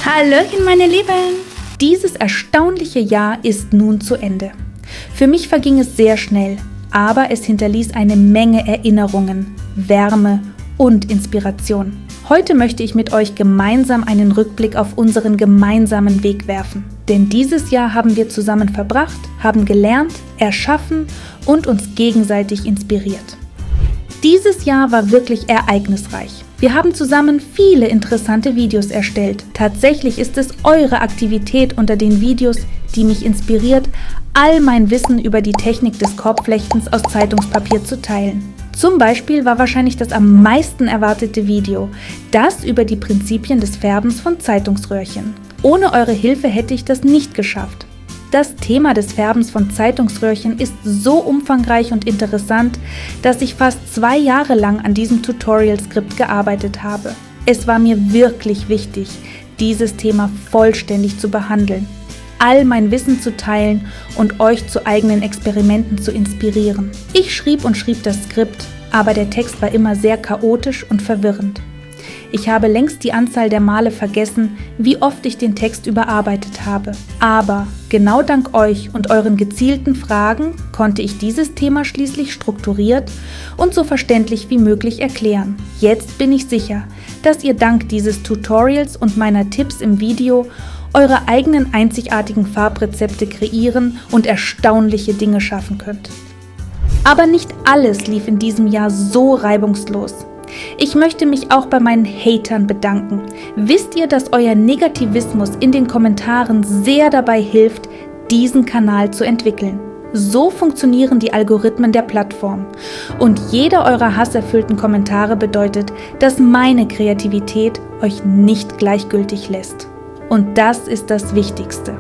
Hallöchen, meine Lieben! Dieses erstaunliche Jahr ist nun zu Ende. Für mich verging es sehr schnell, aber es hinterließ eine Menge Erinnerungen, Wärme und Inspiration. Heute möchte ich mit euch gemeinsam einen Rückblick auf unseren gemeinsamen Weg werfen. Denn dieses Jahr haben wir zusammen verbracht, haben gelernt, erschaffen und uns gegenseitig inspiriert. Dieses Jahr war wirklich ereignisreich. Wir haben zusammen viele interessante Videos erstellt. Tatsächlich ist es eure Aktivität unter den Videos, die mich inspiriert, all mein Wissen über die Technik des Korbflechtens aus Zeitungspapier zu teilen. Zum Beispiel war wahrscheinlich das am meisten erwartete Video, das über die Prinzipien des Färbens von Zeitungsröhrchen. Ohne eure Hilfe hätte ich das nicht geschafft. Das Thema des Färbens von Zeitungsröhrchen ist so umfangreich und interessant, dass ich fast 2 Jahre lang an diesem Tutorial-Skript gearbeitet habe. Es war mir wirklich wichtig, dieses Thema vollständig zu behandeln, all mein Wissen zu teilen und euch zu eigenen Experimenten zu inspirieren. Ich schrieb das Skript, aber der Text war immer sehr chaotisch und verwirrend. Ich habe längst die Anzahl der Male vergessen, wie oft ich den Text überarbeitet habe. Aber genau dank euch und euren gezielten Fragen konnte ich dieses Thema schließlich strukturiert und so verständlich wie möglich erklären. Jetzt bin ich sicher, dass ihr dank dieses Tutorials und meiner Tipps im Video eure eigenen einzigartigen Farbrezepte kreieren und erstaunliche Dinge schaffen könnt. Aber nicht alles lief in diesem Jahr so reibungslos. Ich möchte mich auch bei meinen Hatern bedanken. Wisst ihr, dass euer Negativismus in den Kommentaren sehr dabei hilft, diesen Kanal zu entwickeln? So funktionieren die Algorithmen der Plattform. Und jeder eurer hasserfüllten Kommentare bedeutet, dass meine Kreativität euch nicht gleichgültig lässt. Und das ist das Wichtigste.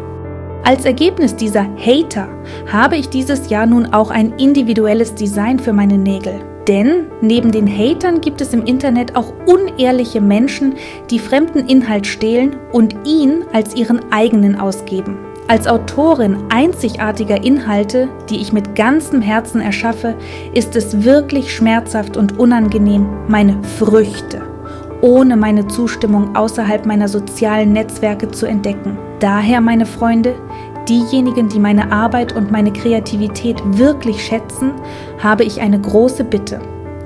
Als Ergebnis dieser Hater habe ich dieses Jahr nun auch ein individuelles Design für meine Nägel. Denn neben den Hatern gibt es im Internet auch unehrliche Menschen, die fremden Inhalt stehlen und ihn als ihren eigenen ausgeben. Als Autorin einzigartiger Inhalte, die ich mit ganzem Herzen erschaffe, ist es wirklich schmerzhaft und unangenehm, meine Früchte ohne meine Zustimmung außerhalb meiner sozialen Netzwerke zu entdecken. Daher, meine Freunde, diejenigen, die meine Arbeit und meine Kreativität wirklich schätzen, habe ich eine große Bitte.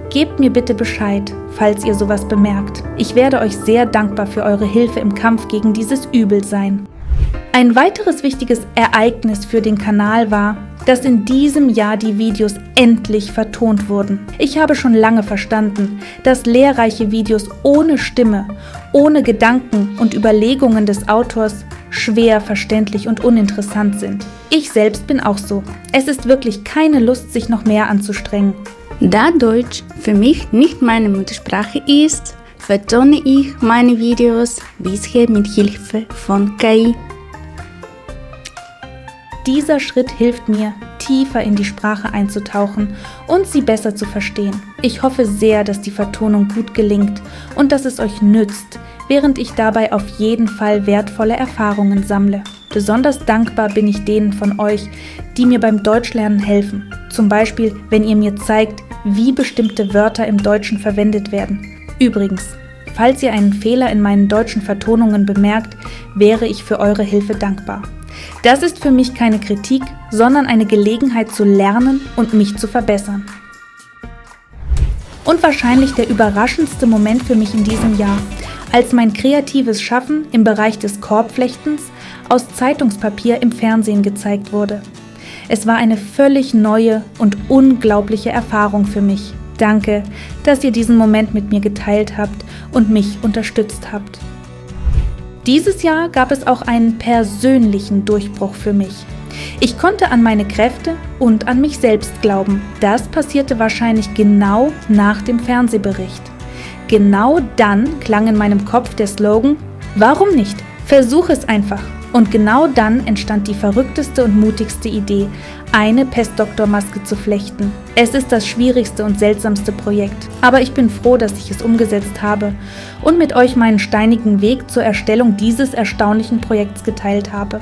Gebt mir bitte Bescheid, falls ihr sowas bemerkt. Ich werde euch sehr dankbar für eure Hilfe im Kampf gegen dieses Übel sein. Ein weiteres wichtiges Ereignis für den Kanal war, dass in diesem Jahr die Videos endlich vertont wurden. Ich habe schon lange verstanden, dass lehrreiche Videos ohne Stimme, ohne Gedanken und Überlegungen des Autors schwer verständlich und uninteressant sind. Ich selbst bin auch so. Es ist wirklich keine Lust, sich noch mehr anzustrengen. Da Deutsch für mich nicht meine Muttersprache ist, vertone ich meine Videos bisher mit Hilfe von KI. Dieser Schritt hilft mir, tiefer in die Sprache einzutauchen und sie besser zu verstehen. Ich hoffe sehr, dass die Vertonung gut gelingt und dass es euch nützt, während ich dabei auf jeden Fall wertvolle Erfahrungen sammle. Besonders dankbar bin ich denen von euch, die mir beim Deutschlernen helfen. Zum Beispiel, wenn ihr mir zeigt, wie bestimmte Wörter im Deutschen verwendet werden. Übrigens, falls ihr einen Fehler in meinen deutschen Vertonungen bemerkt, wäre ich für eure Hilfe dankbar. Das ist für mich keine Kritik, sondern eine Gelegenheit zu lernen und mich zu verbessern. Und wahrscheinlich der überraschendste Moment für mich in diesem Jahr, als mein kreatives Schaffen im Bereich des Korbflechtens aus Zeitungspapier im Fernsehen gezeigt wurde. Es war eine völlig neue und unglaubliche Erfahrung für mich. Danke, dass ihr diesen Moment mit mir geteilt habt und mich unterstützt habt. Dieses Jahr gab es auch einen persönlichen Durchbruch für mich. Ich konnte an meine Kräfte und an mich selbst glauben. Das passierte wahrscheinlich genau nach dem Fernsehbericht. Genau dann klang in meinem Kopf der Slogan: Warum nicht? Versuch es einfach. Und genau dann entstand die verrückteste und mutigste Idee, eine Pestdoktormaske zu flechten. Es ist das schwierigste und seltsamste Projekt, aber ich bin froh, dass ich es umgesetzt habe und mit euch meinen steinigen Weg zur Erstellung dieses erstaunlichen Projekts geteilt habe.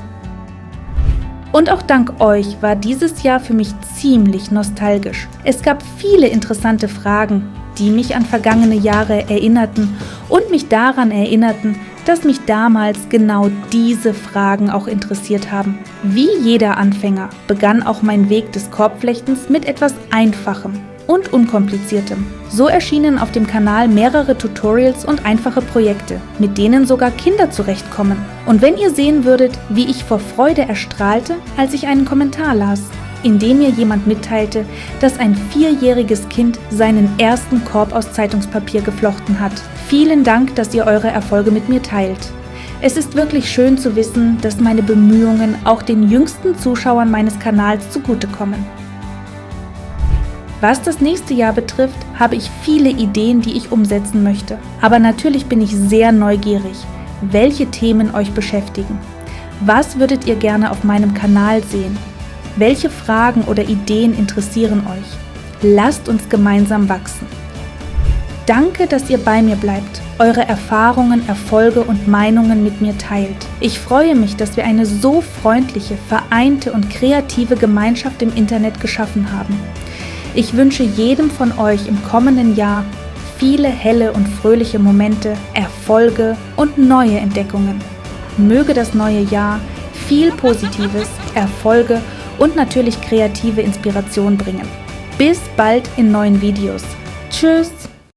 Und auch dank euch war dieses Jahr für mich ziemlich nostalgisch. Es gab viele interessante Fragen, die mich an vergangene Jahre erinnerten und mich daran erinnerten, dass mich damals genau diese Fragen auch interessiert haben. Wie jeder Anfänger begann auch mein Weg des Korbflechtens mit etwas Einfachem und Unkompliziertem. So erschienen auf dem Kanal mehrere Tutorials und einfache Projekte, mit denen sogar Kinder zurechtkommen. Und wenn ihr sehen würdet, wie ich vor Freude erstrahlte, als ich einen Kommentar las, in dem mir jemand mitteilte, dass ein 4-jähriges Kind seinen ersten Korb aus Zeitungspapier geflochten hat. Vielen Dank, dass ihr eure Erfolge mit mir teilt. Es ist wirklich schön zu wissen, dass meine Bemühungen auch den jüngsten Zuschauern meines Kanals zugutekommen. Was das nächste Jahr betrifft, habe ich viele Ideen, die ich umsetzen möchte. Aber natürlich bin ich sehr neugierig, welche Themen euch beschäftigen. Was würdet ihr gerne auf meinem Kanal sehen? Welche Fragen oder Ideen interessieren euch? Lasst uns gemeinsam wachsen. Danke, dass ihr bei mir bleibt, eure Erfahrungen, Erfolge und Meinungen mit mir teilt. Ich freue mich, dass wir eine so freundliche, vereinte und kreative Gemeinschaft im Internet geschaffen haben. Ich wünsche jedem von euch im kommenden Jahr viele helle und fröhliche Momente, Erfolge und neue Entdeckungen. Möge das neue Jahr viel Positives, Erfolge und natürlich kreative Inspiration bringen. Bis bald in neuen Videos. Tschüss!